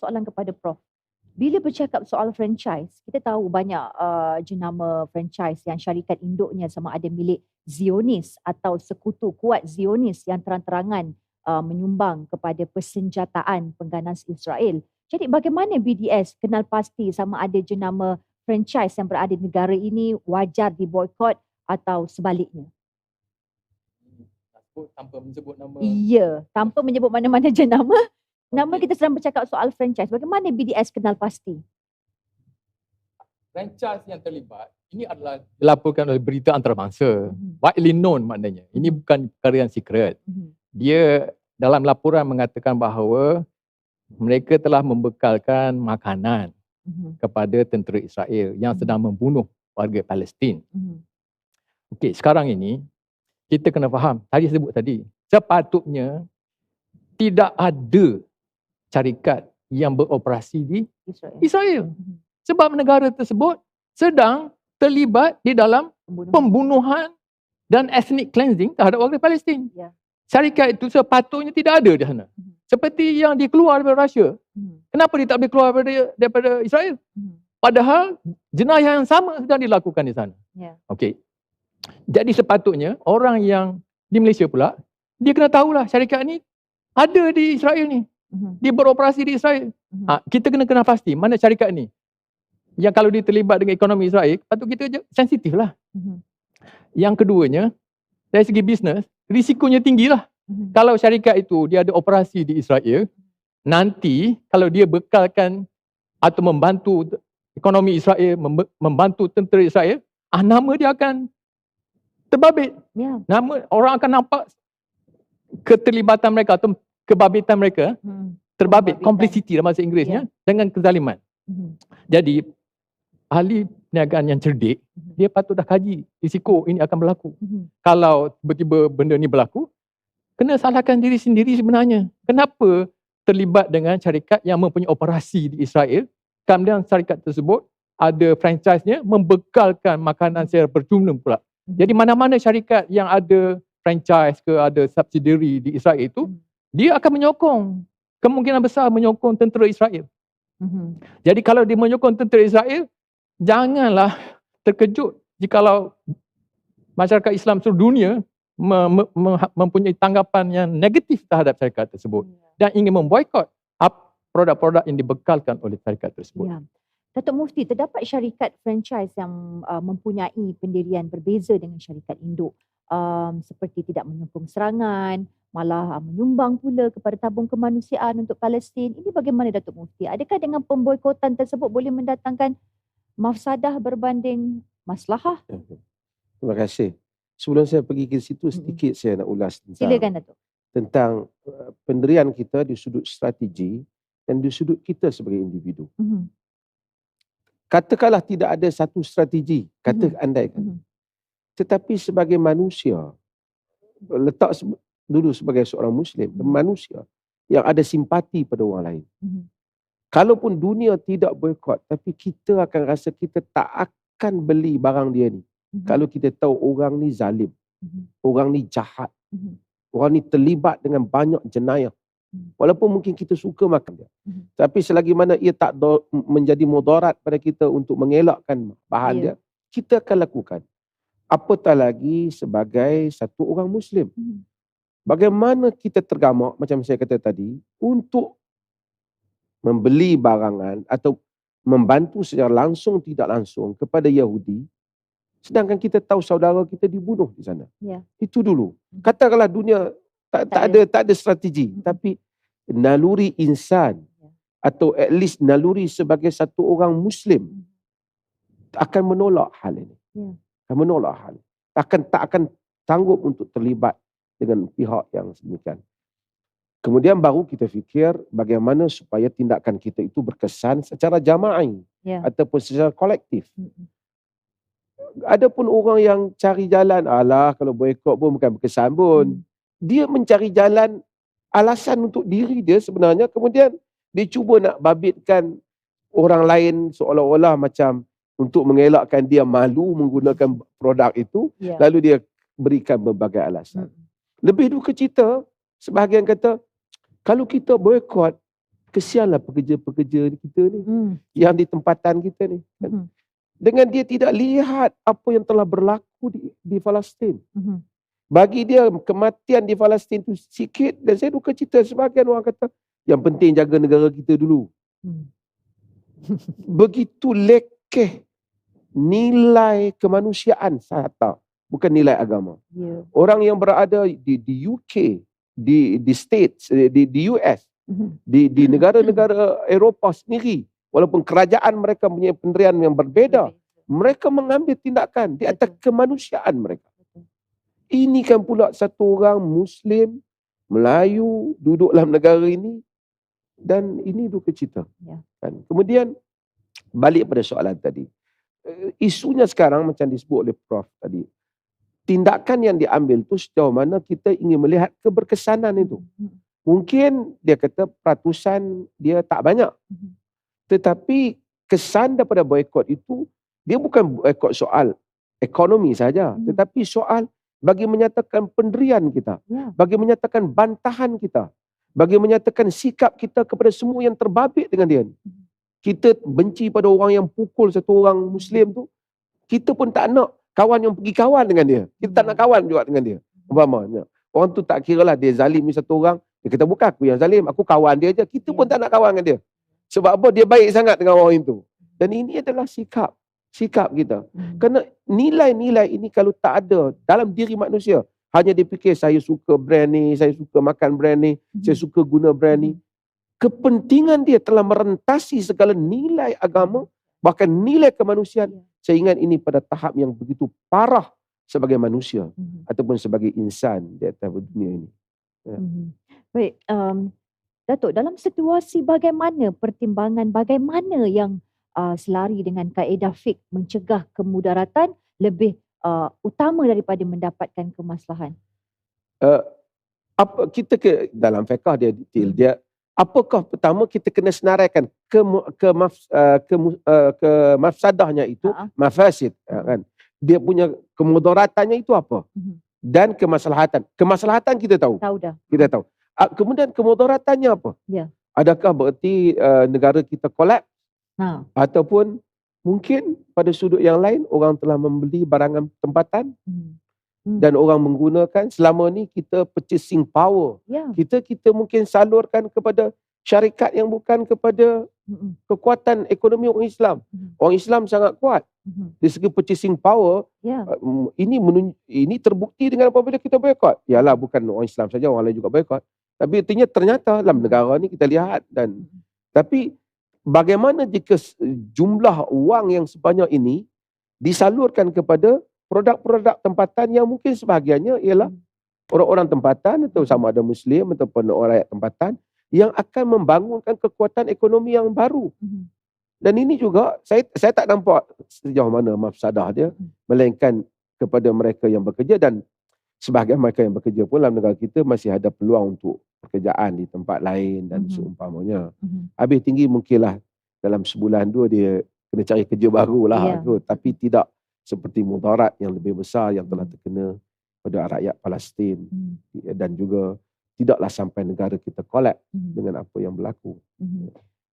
soalan kepada Prof. Bila bercakap soal franchise, kita tahu banyak jenama franchise yang syarikat induknya sama ada milik Zionis atau sekutu kuat Zionis yang terang-terangan menyumbang kepada persenjataan pengganas Israel. Jadi bagaimana BDS kenal pasti sama ada jenama franchise yang berada di negara ini wajar diboikot atau sebaliknya? Tanpa menyebut nama. Ya, tanpa menyebut mana-mana jenama. Nama kita sedang bercakap soal franchise. Bagaimana BDS kenal pasti? Franchise yang terlibat, ini adalah dilaporkan oleh berita antarabangsa. Widely known maknanya. Ini bukan perkara yang secret. Dia dalam laporan mengatakan bahawa mereka telah membekalkan makanan kepada tentera Israel yang sedang membunuh warga Palestin. Okey, sekarang ini kita kena faham, tadi sebut tadi, sepatutnya tidak ada syarikat yang beroperasi di Israel. Sebab negara tersebut sedang terlibat di dalam pembunuhan dan ethnic cleansing terhadap warga Palestin. Syarikat itu sepatutnya tidak ada di sana. Seperti yang dia keluar daripada Russia. Kenapa dia tak boleh keluar daripada Israel? Padahal jenayah yang sama sedang dilakukan di sana. Okey. Jadi sepatutnya orang yang di Malaysia pula, dia kena tahulah syarikat ni ada di Israel ni. Dia beroperasi di Israel. Kita kena pasti mana syarikat ni. Yang kalau dia terlibat dengan ekonomi Israel, patut kita sensitif lah. Yang keduanya, dari segi bisnes, risikonya tinggi lah. Kalau syarikat itu dia ada operasi di Israel, nanti kalau dia bekalkan atau membantu ekonomi Israel, membantu tentera Israel, nama dia akan terbabit. Nama orang akan nampak keterlibatan mereka atau kebabitan mereka terbabit, complicity dalam bahasa Inggerisnya, dengan kezaliman. Jadi ahli perniagaan yang cerdik, dia patut dah kaji risiko ini akan berlaku. Kalau tiba-tiba benda ni berlaku, kena salahkan diri sendiri sebenarnya. Kenapa terlibat dengan syarikat yang mempunyai operasi di Israel, kemudian syarikat tersebut ada franchise-nya membekalkan makanan secara berjumlah pula. Jadi mana-mana syarikat yang ada franchise ke ada subsidiary di Israel itu, dia akan menyokong, kemungkinan besar menyokong tentera Israel. Jadi kalau dia menyokong tentera Israel, janganlah terkejut jikalau masyarakat Islam seluruh dunia mempunyai tanggapan yang negatif terhadap syarikat tersebut dan ingin memboikot produk-produk yang dibekalkan oleh syarikat tersebut. Datuk Mufti, terdapat syarikat franchise yang mempunyai pendirian berbeza dengan syarikat induk, seperti tidak menyokong serangan, malah menyumbang pula kepada tabung kemanusiaan untuk Palestin. Ini bagaimana Datuk Mufti? Adakah dengan pemboikotan tersebut boleh mendatangkan mafsadah berbanding maslahah? Terima kasih. Sebelum saya pergi ke situ, sedikit saya nak ulas tentang pendirian kita di sudut strategi dan di sudut kita sebagai individu. Katakanlah tidak ada satu strategi, andaikan. Tetapi sebagai manusia, letak dulu sebagai seorang Muslim, manusia yang ada simpati pada orang lain. Kalaupun dunia tidak boikot, tapi kita akan rasa kita tak akan beli barang dia ni. Kalau kita tahu orang ni zalim, orang ni jahat, orang ni terlibat dengan banyak jenayah. Walaupun mungkin kita suka makan dia. Tapi selagi mana ia tak menjadi mudarat pada kita untuk mengelakkan bahan dia, kita akan lakukan. Apatah lagi sebagai satu orang Muslim. Bagaimana kita tergamak, macam saya kata tadi, untuk membeli barangan atau membantu secara langsung tidak langsung kepada Yahudi, sedangkan kita tahu saudara kita dibunuh di sana. Itu dulu. Katakanlah dunia tak ada strategi, tapi naluri insan atau at least naluri sebagai satu orang Muslim akan menolak hal ini. Akan menolak hal. Tak akan sanggup untuk terlibat dengan pihak yang sedemikian. Kemudian baru kita fikir bagaimana supaya tindakan kita itu berkesan secara jama'i ataupun secara kolektif. Adapun orang yang cari jalan, alah kalau boikot pun bukan berkesan pun. Dia mencari jalan alasan untuk diri dia sebenarnya, kemudian dia cuba nak babitkan orang lain seolah-olah macam untuk mengelakkan dia malu menggunakan produk itu, lalu dia berikan berbagai alasan. Lebih duka cita, sebahagian kata, kalau kita boikot, Kesianlah pekerja-pekerja kita ni, yang di tempatan kita ni. Dengan dia tidak lihat apa yang telah berlaku di Palestin. Bagi dia kematian di Palestin tu sikit, dan saya duka cita sebahagian orang kata, yang penting jaga negara kita dulu. Begitu lekeh nilai kemanusiaan sahaja, bukan nilai agama. Orang yang berada di UK, di States, di US, di negara-negara Eropah sendiri, walaupun kerajaan mereka punya pendirian yang berbeza, mereka mengambil tindakan di atas kemanusiaan mereka. Ini kan pula satu orang Muslim, Melayu, duduk dalam negara ini, dan ini duka cita. Kan? Kemudian, balik pada soalan tadi. Isunya sekarang macam disebut oleh Prof tadi. Tindakan yang diambil tu sejauh mana kita ingin melihat keberkesanan itu. Mungkin dia kata peratusan dia tak banyak. Tetapi kesan daripada boikot itu, dia bukan boikot soal ekonomi saja, tetapi soal bagi menyatakan pendirian kita, bagi menyatakan bantahan kita, bagi menyatakan sikap kita kepada semua yang terbabit dengan dia. Kita benci pada orang yang pukul satu orang Muslim tu, kita pun tak nak kawan yang pergi kawan dengan dia. Kita tak nak kawan juga dengan dia. Umpamanya, orang tu tak kira lah dia zalim satu orang, dia kata bukan aku yang zalim, aku kawan dia je. Kita pun tak nak kawan dengan dia. Sebab apa? Dia baik sangat dengan orang itu. Dan ini adalah sikap kita. Kerana nilai-nilai ini kalau tak ada dalam diri manusia, hanya dipikir saya suka brand ni, saya suka makan brand ni, saya suka guna brand ni. Kepentingan dia telah merentasi segala nilai agama, bahkan nilai kemanusiaan. Saya ingat ini pada tahap yang begitu parah sebagai manusia ataupun sebagai insan di atas dunia ini. Baik, Datuk, dalam situasi bagaimana pertimbangan, bagaimana yang selari dengan kaedah fiqh mencegah kemudaratan lebih utama daripada mendapatkan kemaslahan? Kita dalam fiqh dia detail dia. Apakah pertama kita kena senaraikan mafsadahnya itu, mafasid, kan? Dia punya kemudaratannya itu apa? Dan kemaslahatan. Kemaslahatan kita tahu. Kita tahu. Kemudian kemudaratannya apa? Adakah bererti negara kita kolap? Ataupun mungkin pada sudut yang lain orang telah membeli barangan tempatan dan orang menggunakan selama ni kita purchasing power. Kita mungkin salurkan kepada syarikat yang bukan kepada kekuatan ekonomi orang Islam. Orang Islam sangat kuat. Dari segi purchasing power, ini terbukti dengan apabila kita boikot. Yalah, bukan orang Islam saja, orang lain juga boikot. Tapi artinya ternyata dalam negara ni kita lihat tapi bagaimana jika jumlah wang yang sebanyak ini disalurkan kepada produk-produk tempatan yang mungkin sebahagiannya ialah orang-orang tempatan atau sama ada Muslim ataupun orang rakyat tempatan yang akan membangunkan kekuatan ekonomi yang baru. Dan ini juga saya tak nampak sejauh mana mafsadah dia, melainkan kepada mereka yang bekerja, dan sebahagian mereka yang bekerja pun dalam negara kita masih ada peluang untuk pekerjaan di tempat lain dan seumpamanya. Habis tinggi mungkinlah dalam sebulan dua dia kena cari kerja baru lah. Tapi tidak seperti mudarat yang lebih besar yang telah terkena pada rakyat Palestin. Dan juga tidaklah sampai negara kita kolap dengan apa yang berlaku.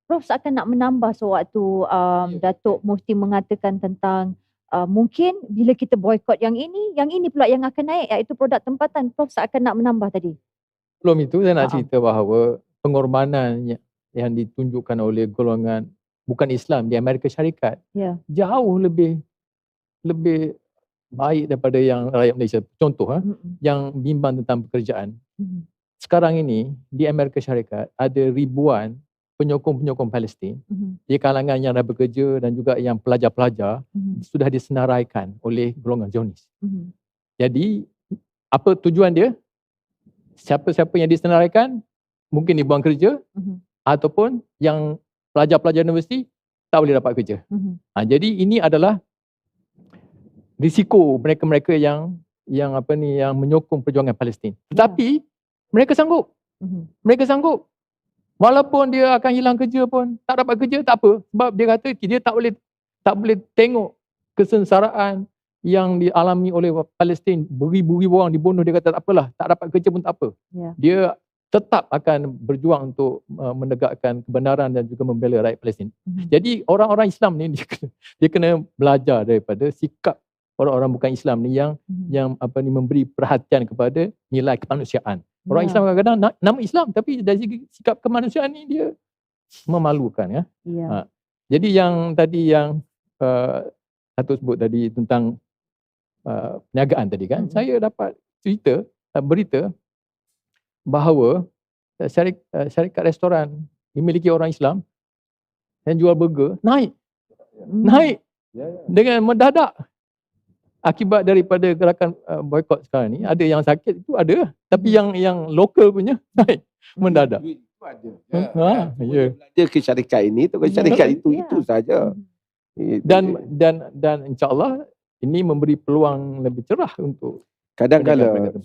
Prof seakan nak menambah sewaktu Datuk Mufti mengatakan tentang mungkin bila kita boikot yang ini pula yang akan naik, iaitu produk tempatan. Prof seakan nak menambah tadi. Sebelum itu saya nak cerita bahawa pengorbanan yang ditunjukkan oleh golongan bukan Islam di Amerika Syarikat jauh lebih baik daripada yang rakyat Malaysia. Contoh yang bimbang tentang pekerjaan. Sekarang ini di Amerika Syarikat ada ribuan penyokong-penyokong Palestin di kalangan yang dah bekerja dan juga yang pelajar-pelajar sudah disenaraikan oleh golongan Zionis. Jadi apa tujuan dia? Siapa-siapa yang disenaraikan mungkin dibuang kerja ataupun yang pelajar-pelajar universiti tak boleh dapat kerja. Jadi ini adalah risiko mereka-mereka yang menyokong perjuangan Palestin. Tetapi mereka sanggup. Mereka sanggup. Walaupun dia akan hilang kerja pun, tak dapat kerja tak apa. Sebab dia kata dia tak boleh tengok kesengsaraan yang dialami oleh Palestin. Beribu-ribu orang dibunuh, dia kata tak apalah, tak dapat kerja pun tak apa. Dia tetap akan berjuang untuk menegakkan kebenaran dan juga membela rakyat Palestin. Jadi orang-orang Islam ni dia kena belajar daripada sikap orang-orang bukan Islam ni yang memberi perhatian kepada nilai kemanusiaan. Orang Islam kadang-kadang nama Islam tapi dari segi sikap kemanusiaan ni dia memalukan ya. Jadi yang tadi yang Datuk sebut tadi tentang perniagaan tadi kan, saya dapat berita bahawa syarikat restoran dimiliki orang Islam yang jual burger naik dengan mendadak akibat daripada gerakan boykot sekarang ni. Ada yang sakit itu ada, tapi yang lokal punya naik mendadak. Itu ada. Belanja ke syarikat ini atau ke syarikat itu saja. Dan insya-Allah ini memberi peluang lebih cerah untuk kadang-kadang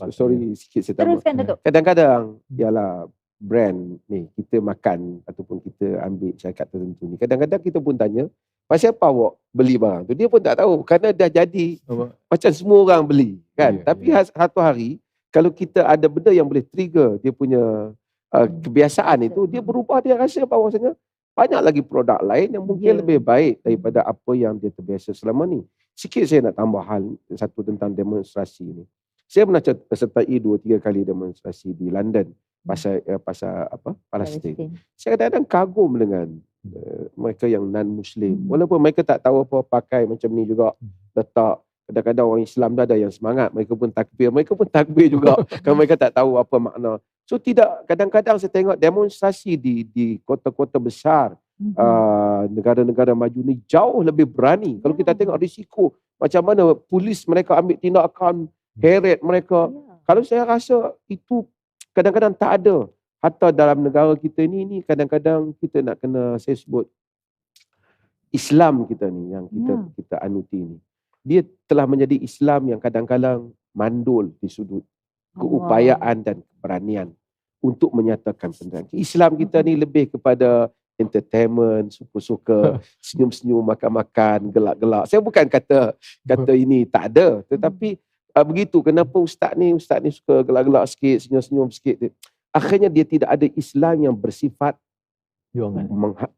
sikit saya tambah. Teruskan Datuk. Kadang-kadang ialah brand ni kita makan ataupun kita ambil syarikat tertentu ni. Kadang-kadang kita pun tanya, pasal apa awak beli barang tu? Dia pun tak tahu kerana dah jadi macam semua orang beli kan. Tapi satu hari kalau kita ada benda yang boleh trigger dia punya kebiasaan itu, dia berubah, dia rasa bahawasanya banyak lagi produk lain yang mungkin lebih baik daripada apa yang dia terbiasa selama ni. Sikit saya nak tambah hal satu tentang demonstrasi ni. Saya pernah sertai 2-3 kali demonstrasi di London pasal Palestin. Saya kadang-kadang kagum dengan mereka yang non-Muslim. Walaupun mereka tak tahu apa pakai macam ni juga, letak. Kadang-kadang orang Islam dah ada yang semangat, mereka pun takbir juga kalau mereka tak tahu apa makna. So kadang-kadang saya tengok demonstrasi di kota-kota besar, negara-negara maju ni jauh lebih berani. Kalau kita tengok risiko macam mana polis mereka ambil tindakan, heret mereka. Kalau saya rasa itu kadang-kadang tak ada. Hatta dalam negara kita ni kadang-kadang kita nak kena, saya sebut, Islam kita ni yang kita anuti ni, dia telah menjadi Islam yang kadang-kadang mandul di sudut keupayaan dan keberanian untuk menyatakan pendirian. Islam kita ni lebih kepada entertainment, suka-suka, senyum-senyum, makan-makan, gelak-gelak. Saya bukan kata ini tak ada, tetapi begitu. Kenapa ustaz ni suka gelak-gelak sikit, senyum-senyum sikit. Akhirnya dia tidak ada Islam yang bersifat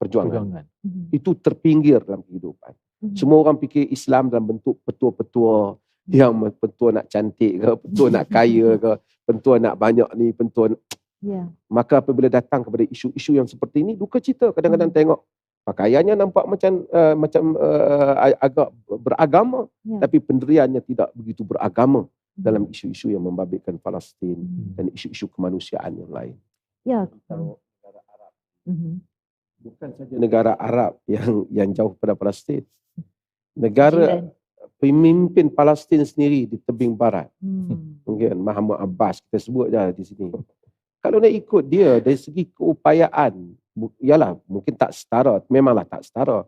perjuangan. Itu terpinggir dalam kehidupan. Semua orang fikir Islam dalam bentuk petua-petua, yang petua nak cantik ke, petua nak kaya ke, petua nak banyak ni, petua. Maka apabila datang kepada isu-isu yang seperti ini, duka cita. Kadang-kadang tengok pakaiannya nampak macam agak beragama, tapi pendiriannya tidak begitu beragama dalam isu-isu yang membabitkan Palestin dan isu-isu kemanusiaan yang lain. Kalau negara Arab, bukan saja negara Arab yang jauh pada Palestin, negara pemimpin Palestin sendiri di tebing barat, mungkin Mahmud Abbas kita sebut je di sini. Kalau nak ikut dia dari segi keupayaan, ialah mungkin tak setara, memanglah tak setara.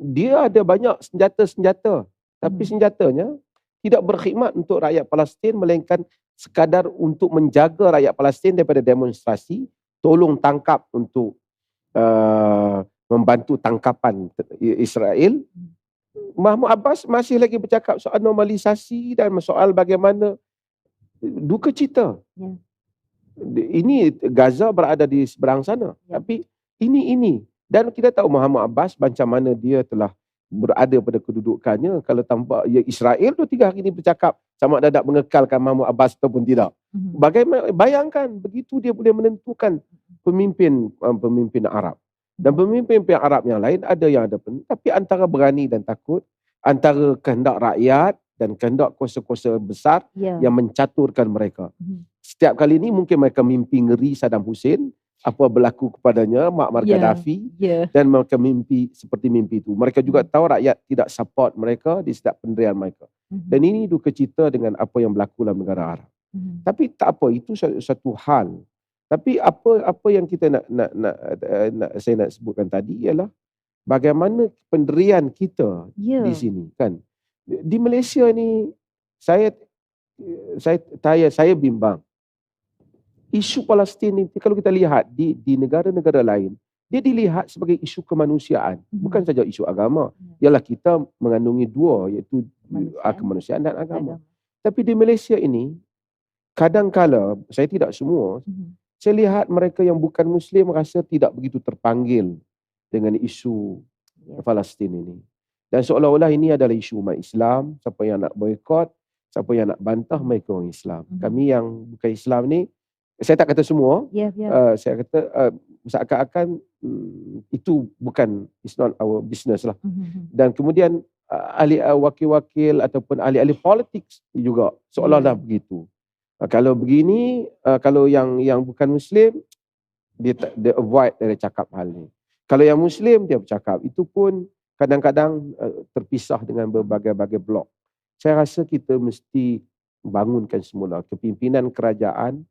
Dia ada banyak senjata-senjata, tapi senjatanya tidak berkhidmat untuk rakyat Palestin, melainkan sekadar untuk menjaga rakyat Palestin daripada demonstrasi, tolong tangkap untuk membantu tangkapan Israel. Mahmud Abbas masih lagi bercakap soal normalisasi dan soal bagaimana, duka cita. Ini Gaza berada di seberang sana, tapi ini dan kita tahu Mahmud Abbas macam mana dia telah berada pada kedudukannya. Kalau tanpa Israel 2-3 hari ini bercakap sama ada nak mengekalkan Mahmud Abbas ataupun tidak. Bagaimana, bayangkan begitu dia boleh menentukan pemimpin Arab. Dan pemimpin Arab yang lain ada yang ada, tapi antara berani dan takut, antara kehendak rakyat dan kehendak kuasa-kuasa besar yang mencaturkan mereka. Setiap kali ini mungkin mereka mimpi ngeri Saddam Hussein, apa berlaku kepadanya, Muammar Gaddafi, dan mereka mimpi seperti mimpi itu. Mereka juga tahu rakyat tidak support mereka di setiap pendirian mereka. Dan ini duka cita dengan apa yang berlaku dalam negara Arab. Tapi tak apa, itu satu hal. Tapi apa yang kita saya nak sebutkan tadi ialah bagaimana pendirian kita di sini kan. Di Malaysia ni saya bimbang. Isu Palestin ni kalau kita lihat di negara-negara lain, dia dilihat sebagai isu kemanusiaan, bukan saja isu agama. Ialah kita mengandungi dua, iaitu kemanusiaan dan agama. Tapi di Malaysia ini kadang-kala, saya tidak semua, saya lihat mereka yang bukan Muslim rasa tidak begitu terpanggil dengan isu Palestin ini. Dan seolah-olah ini adalah isu umat Islam. Siapa yang nak boikot, siapa yang nak bantah, mereka orang Islam. Kami yang bukan Islam ni, saya tak kata semua. Saya kata seakan-akan itu bukan, it's not our business lah. Dan kemudian ahli wakil-wakil ataupun ahli-ahli politik juga seolah-olah begitu. Kalau begini, kalau yang bukan Muslim, dia avoid dari cakap hal ni. Kalau yang Muslim, dia bercakap. Itu pun kadang-kadang terpisah dengan berbagai-bagai blok. Saya rasa kita mesti bangunkan semula. Kepimpinan kerajaan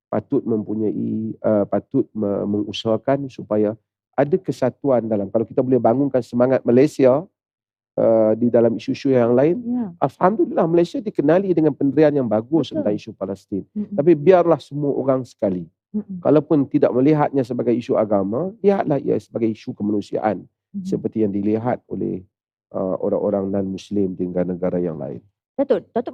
patut mempunyai, patut mengusahakan supaya ada kesatuan dalam. Kalau kita boleh bangunkan semangat Malaysia di dalam isu-isu yang lain, alhamdulillah Malaysia dikenali dengan pendirian yang bagus tentang isu Palestin. Tapi biarlah semua orang sekali. Kalaupun tidak melihatnya sebagai isu agama, lihatlah ia sebagai isu kemanusiaan seperti yang dilihat oleh orang-orang non-Muslim di negara-negara yang lain. Datuk